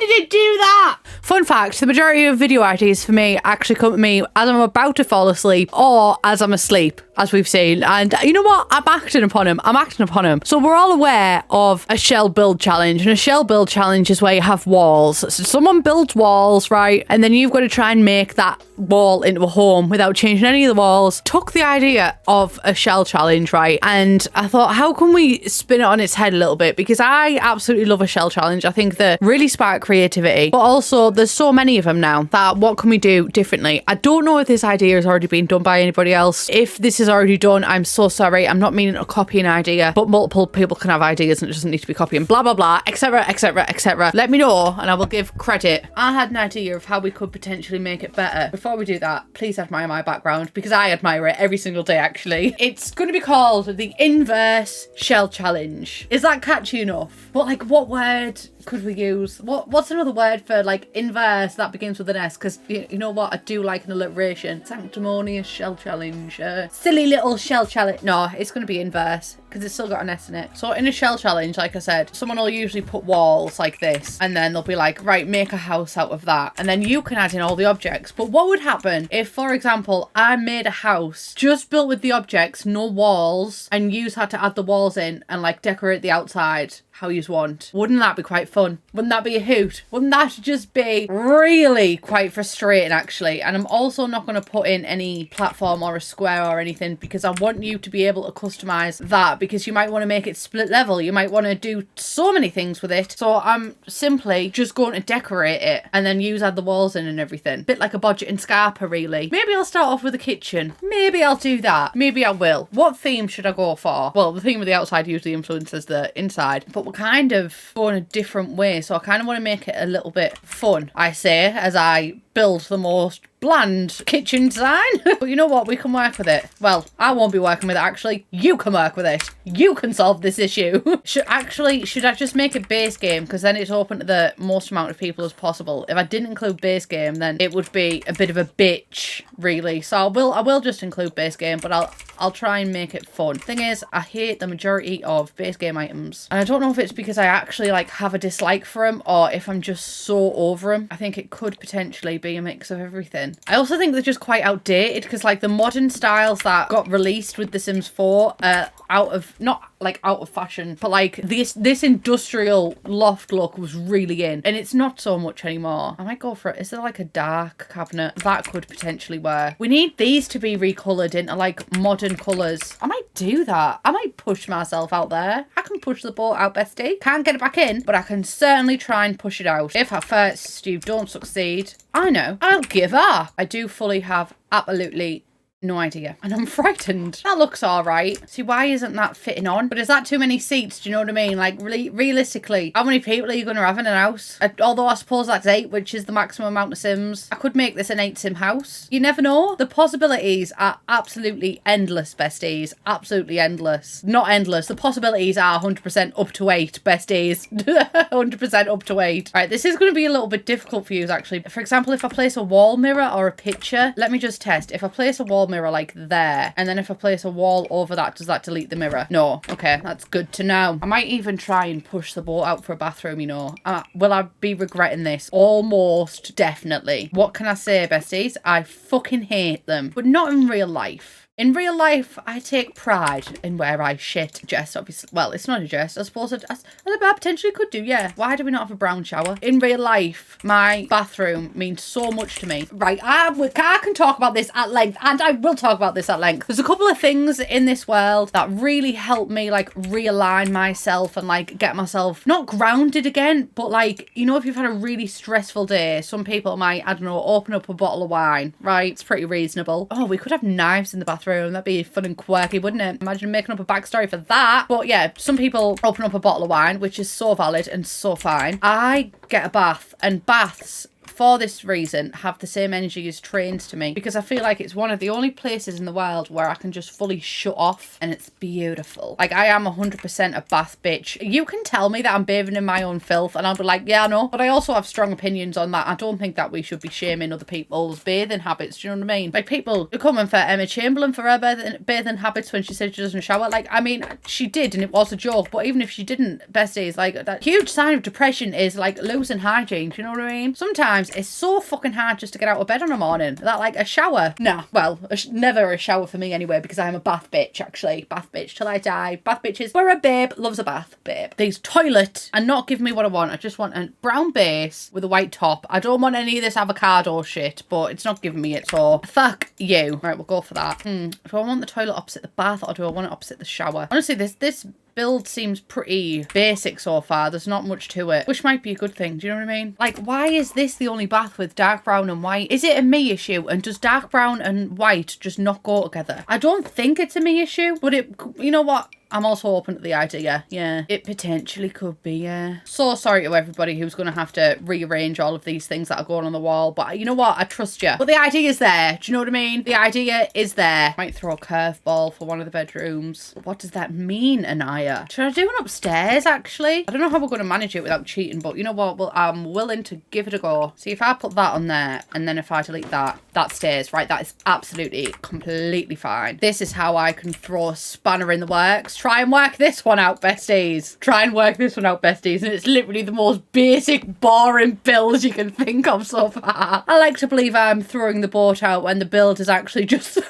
did it do that? Fun fact, the majority of video ideas for me actually come to me as I'm about to fall asleep or as I'm asleep, as we've seen. And you know what? I'm acting upon them. So we're all aware of a shell build challenge. And a shell build challenge is where you have walls. So someone builds walls, right? And then you've got to try and make that wall into a home without changing any of the walls. Took the idea of a shell challenge, right? And I thought, how can we spin it on its head a little bit? Because I absolutely love a shell challenge. I think they really spark creativity, but also there's so many of them now that what can we do differently? I don't know if this idea has already been done by anybody else. If this is already done, I'm so sorry. I'm not meaning to copy an idea, but multiple people can have ideas and it doesn't need to be copying, blah, blah, blah, etc., etc., etc. Let me know and I will give credit. I had an idea of how we could potentially make it better. Before we do that, please admire my background because I admire it every single day, actually. It's going to be called the Inverse Shell Challenge. Is that catchy enough? But like, what word could we use? What's another word for like inverse that begins with an S? Because you know what, I do like an alliteration. Sanctimonious shell challenge, silly little shell challenge. No, it's going to be inverse because it's still got an S in it. So in a shell challenge, like I said, someone will usually put walls like this and then they'll be like, right, make a house out of that, and then you can add in all the objects. But what would happen if, for example, I made a house just built with the objects, no walls, and you had to add the walls in and like decorate the outside how you want? Wouldn't that be quite fun? Wouldn't that be a hoot? Wouldn't that just be really quite frustrating, actually? And I'm also not going to put in any platform or a square or anything because I want you to be able to customize that, because you might want to make it split level. You might want to do so many things with it. So I'm simply just going to decorate it and then add the walls in and everything. Bit like a budget and Scarpa, really. Maybe I'll start off with a kitchen. Maybe I'll do that. Maybe I will. What theme should I go for? Well, the theme of the outside usually influences the inside, but we're kind of going a different way. So I kind of want to make it a little bit fun, I say, as I build the most bland kitchen design. But you know what? We can work with it. Well, I won't be working with it, actually. You can work with it. You can solve this issue. Should I just make it base game? Because then it's open to the most amount of people as possible. If I didn't include base game, then it would be a bit of a bitch, really. So I will just include base game, but I'll try and make it fun. Thing is, I hate the majority of base game items. And I don't know if it's because I actually like have a dislike for them or if I'm just so over them. I think it could potentially be a mix of everything. I also think they're just quite outdated because like the modern styles that got released with The Sims 4 not out of fashion, but like this industrial loft look was really in, and it's not so much anymore. I might go for it. Is there like a dark cabinet? That could potentially work. We need these to be recolored into like modern colors. I might do that. I might push myself out there. I can push the boat out, bestie. Can't get it back in, but I can certainly try and push it out. If at first you don't succeed, I know, I'll give up. I do fully have absolutely no idea. And I'm frightened. That looks all right. See, why isn't that fitting on? But is that too many seats? Do you know what I mean? Like, realistically, how many people are you going to have in an house? Although I suppose that's 8, which is the maximum amount of Sims. I could make this an 8 Sim house. You never know. The possibilities are absolutely endless, besties. Absolutely endless. Not endless. The possibilities are 100% up to 8, besties. 100% up to 8. All right, this is going to be a little bit difficult for you, actually. For example, if I place a wall mirror or a picture, let me just test. If I place a wall mirror like there, and then if I place a wall over that, does that delete the mirror? No. Okay, that's good to know. I might even try and push the boat out for a bathroom, you know. Will I be regretting this? Almost definitely. What can I say, besties? I fucking hate them, but not in real life. In real life, I take pride in where I shit. Jest, obviously. Well, it's not a jest. I suppose I potentially could do, yeah. Why do we not have a brown shower? In real life, my bathroom means so much to me. Right, I can talk about this at length, and I will talk about this at length. There's a couple of things in this world that really help me, like, realign myself and, like, get myself not grounded again, but, like, you know, if you've had a really stressful day, some people might, I don't know, open up a bottle of wine, right? It's pretty reasonable. Oh, we could have knives in the bathroom. That'd be fun and quirky, wouldn't it? Imagine making up a backstory for that. But yeah, some people open up a bottle of wine, which is so valid and so fine. I get a bath, and baths for this reason, have the same energy as trains to me, because I feel like it's one of the only places in the world where I can just fully shut off and it's beautiful. Like, I am 100% a bath bitch. You can tell me that I'm bathing in my own filth and I'll be like, yeah, I know. But I also have strong opinions on that. I don't think that we should be shaming other people's bathing habits. Do you know what I mean? Like, people are coming for Emma Chamberlain for her bathing habits when she said she doesn't shower. Like, I mean, she did and it was a joke, but even if she didn't, besties, like, that huge sign of depression is like losing hygiene. Do you know what I mean? Sometimes it's so fucking hard just to get out of bed in the morning that, like, a shower, nah, well, never a shower for me anyway, because I'm a bath bitch, actually. Bath bitch till I die. Bath bitches. We're a babe, loves a bath, babe. These toilet and not giving me what I want. I just want a brown base with a white top. I don't want any of this avocado shit, but it's not giving me it, so fuck you. Right, we'll go for that. Do I want the toilet opposite the bath or do I want it opposite the shower? Honestly, this build seems pretty basic so far. There's not much to it, which might be a good thing. Do you know what I mean? Like, why is this the only bath with dark brown and white? Is it a me issue? And does dark brown and white just not go together? I don't think it's a me issue, but it, you know what? I'm also open to the idea. Yeah, it potentially could be, yeah. So sorry to everybody who's going to have to rearrange all of these things that are going on the wall. But you know what? I trust you. But the idea is there. Do you know what I mean? The idea is there. Might throw a curveball for one of the bedrooms. What does that mean, Anaya? Should I do one upstairs, actually? I don't know how we're going to manage it without cheating, but you know what? Well, I'm willing to give it a go. See, if I put that on there and then if I delete that, that stays, right? That is absolutely, completely fine. This is how I can throw a spanner in the works. Try and work this one out, besties. Try and work this one out, besties. And it's literally the most basic, boring build you can think of so far. I like to believe I'm throwing the boat out when the build is actually just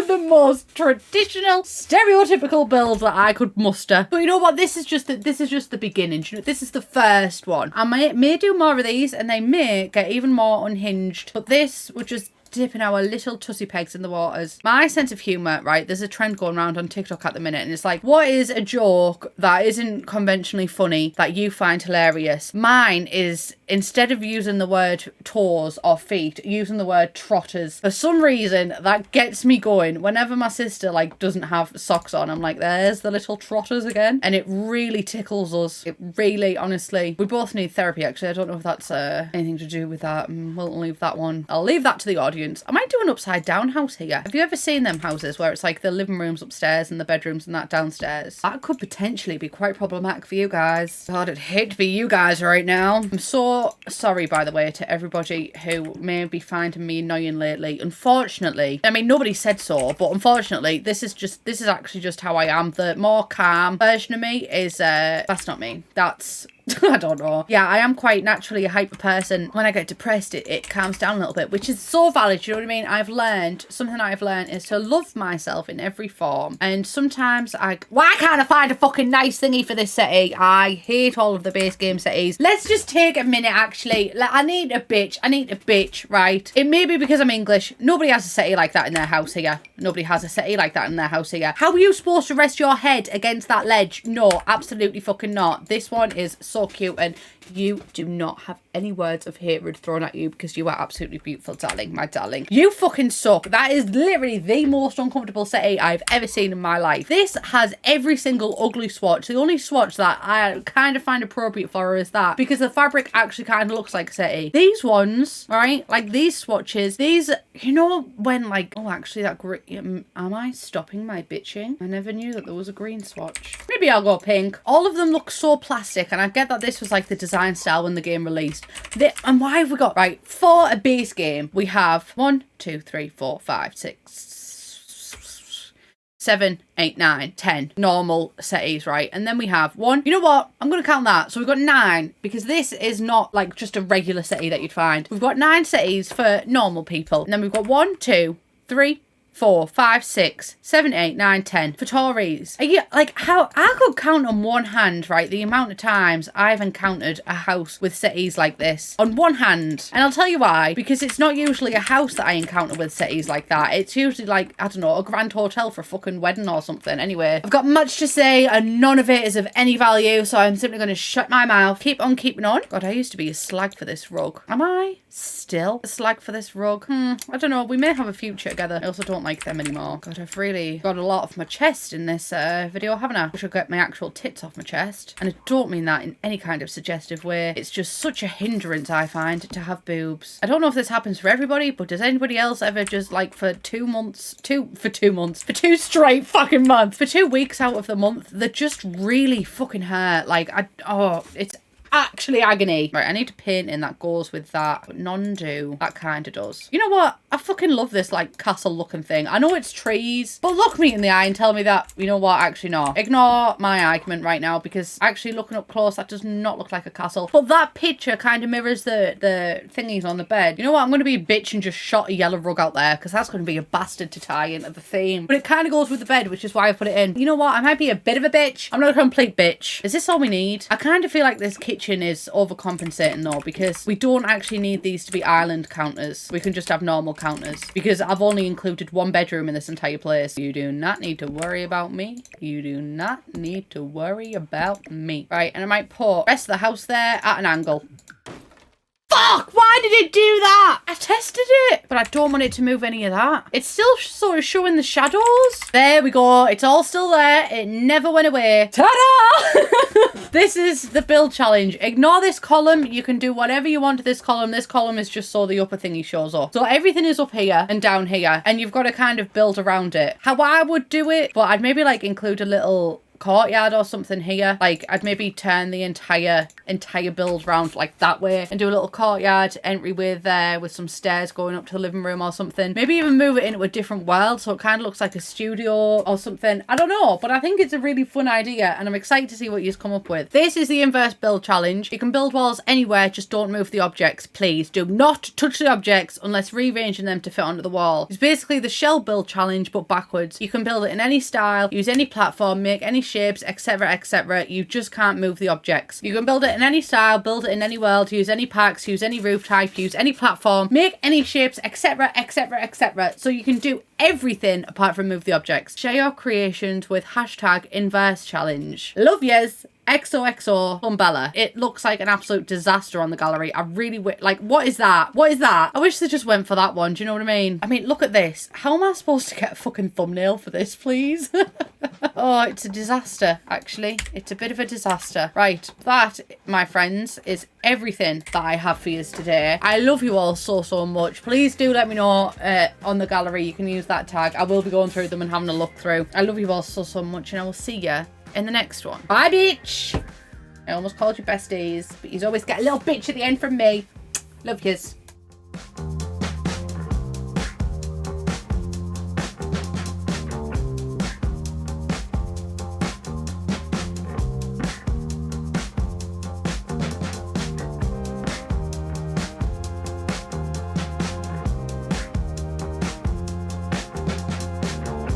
the most traditional, stereotypical build that I could muster. But you know what? This is just the beginning. You know, this is the first one. I may do more of these and they may get even more unhinged. But this would just dipping our little tussie pegs in the waters. My sense of humour, right, there's a trend going around on TikTok at the minute and it's like, what is a joke that isn't conventionally funny that you find hilarious? Mine is, instead of using the word toes or feet, using the word trotters. For some reason, that gets me going. Whenever my sister, like, doesn't have socks on, I'm like, there's the little trotters again. And it really tickles us. It really, honestly. We both need therapy, actually. I don't know if that's anything to do with that. We'll leave that one. I'll leave that to the audience. I might do an upside down house here. Have you ever seen them houses where it's like the living room's upstairs and the bedrooms and that downstairs? That could potentially be quite problematic for you guys. God, I'd hate to be you guys right now. I'm so sorry, by the way, to everybody who may be finding me annoying lately. Unfortunately, I mean, nobody said so, but unfortunately, this is actually just how I am. The more calm version of me is, that's not me. That's I don't know. Yeah, I am quite naturally a hyper person. When I get depressed, it calms down a little bit, which is so valid. You know what I mean? Something I've learned is to love myself in every form. And sometimes why can't I find a fucking nice thingy for this settee? I hate all of the base game settees. Let's just take a minute, actually. I need a bitch, right? It may be because I'm English. Nobody has a settee like that in their house here. Nobody has a settee like that in their house here. How are you supposed to rest your head against that ledge? No, absolutely fucking not. This one is so cute and you do not have any words of hatred thrown at you because you are absolutely beautiful, darling, my darling. You fucking suck. That is literally the most uncomfortable settee I've ever seen in my life. This has every single ugly swatch. The only swatch that I kind of find appropriate for her is that, because the fabric actually kind of looks like a settee. These ones, right, like these swatches, these, you know, when like, oh, actually that green, am I stopping my bitching? I never knew that there was a green swatch. Maybe I'll go pink. All of them look so plastic, and I get that this was like the design style when the game released. And why have we got, right, for a base game, we have 1, 2, 3, 4, 5, 6, 7, 8, 9, 10 normal settees, right? And then we have one, you know what? I'm going to count that. So we've got 9, because this is not like just a regular settee that you'd find. We've got 9 settees for normal people. And then we've got 1, 2, 3, 4, 5, 6, 7, 8, 9, 10 for Tories. Are you like, how I could count on one hand, right, the amount of times I've encountered a house with settees like this on one hand. And I'll tell you why, because it's not usually a house that I encounter with settees like that. It's usually like, I don't know, a grand hotel for a fucking wedding or something. Anyway, I've got much to say and none of it is of any value, so I'm simply going to shut my mouth. Keep on keeping on. God, I used to be a slag for this rug. Am I still a slag for this rug? I don't know. We may have a future together. I also don't don't like them anymore. God, I've really got a lot off my chest in this video, haven't I? I should get my actual tits off my chest. And I don't mean that in any kind of suggestive way. It's just such a hindrance, I find, to have boobs. I don't know if this happens for everybody, but does anybody else ever just like for 2 months, for 2 straight fucking months, for 2 weeks out of the month, they just really fucking hurt. Like, it's actually agony. Right, I need to paint in that goes with that, but none do. That kind of does. You know what? I fucking love this like castle looking thing. I know it's trees, but look me in the eye and tell me that, you know what, actually no. Ignore my argument right now, because actually looking up close, that does not look like a castle. But that picture kind of mirrors the thingies on the bed. You know what? I'm going to be a bitch and just shot a yellow rug out there, because that's going to be a bastard to tie into the theme. But it kind of goes with the bed, which is why I put it in. You know what? I might be a bit of a bitch. I'm not a complete bitch. Is this all we need? I kind of feel like this kitchen is overcompensating though, because we don't actually need these to be island counters. We can just have normal counters, because I've only included 1 bedroom in this entire place. You do not need to worry about me. You do not need to worry about me. Right, and I might put the rest of the house there at an angle. Fuck! Why did it do that? I tested it, but I don't want it to move any of that. It's still sort of showing the shadows. There we go. It's all still there. It never went away. Ta-da! This is the build challenge. Ignore this column. You can do whatever you want to this column. This column is just so the upper thingy shows up. So everything is up here and down here, and you've got to kind of build around it. How I would do it, but I'd maybe like include a little courtyard or something here. Like, I'd maybe turn the entire build round like that way and do a little courtyard entryway there with some stairs going up to the living room or something. Maybe even move it into a different world so it kind of looks like a studio or something. I don't know, but I think it's a really fun idea and I'm excited to see what you've come up with. This is the inverse build challenge. You can build walls anywhere, just don't move the objects. Please do not touch the objects unless rearranging them to fit onto the wall. It's basically the shell build challenge but backwards. You can build it in any style, use any platform, make any shapes, etc, etc. You just can't move the objects. You can build it in any style, build it in any world, use any packs, use any roof type, use any platform, make any shapes, etc, etc, etc. So you can do everything apart from move the objects. Share your creations with hashtag inverse challenge. Love yous. XOXO Plumbella. It looks like an absolute disaster on the gallery. I really like, what is that? What is that? I wish they just went for that one. Do you know what I mean? I mean, look at this. How am I supposed to get a fucking thumbnail for this, please? Oh, it's a disaster, actually. It's a bit of a disaster. Right, that, my friends, is everything that I have for you today. I love you all so much. Please do let me know on the gallery. You can use that tag. I will be going through them and having a look through. I love you all so much, and I will see you in the next one. Bye, bitch. I almost called you besties, but you always get a little bitch at the end from me. Love yous.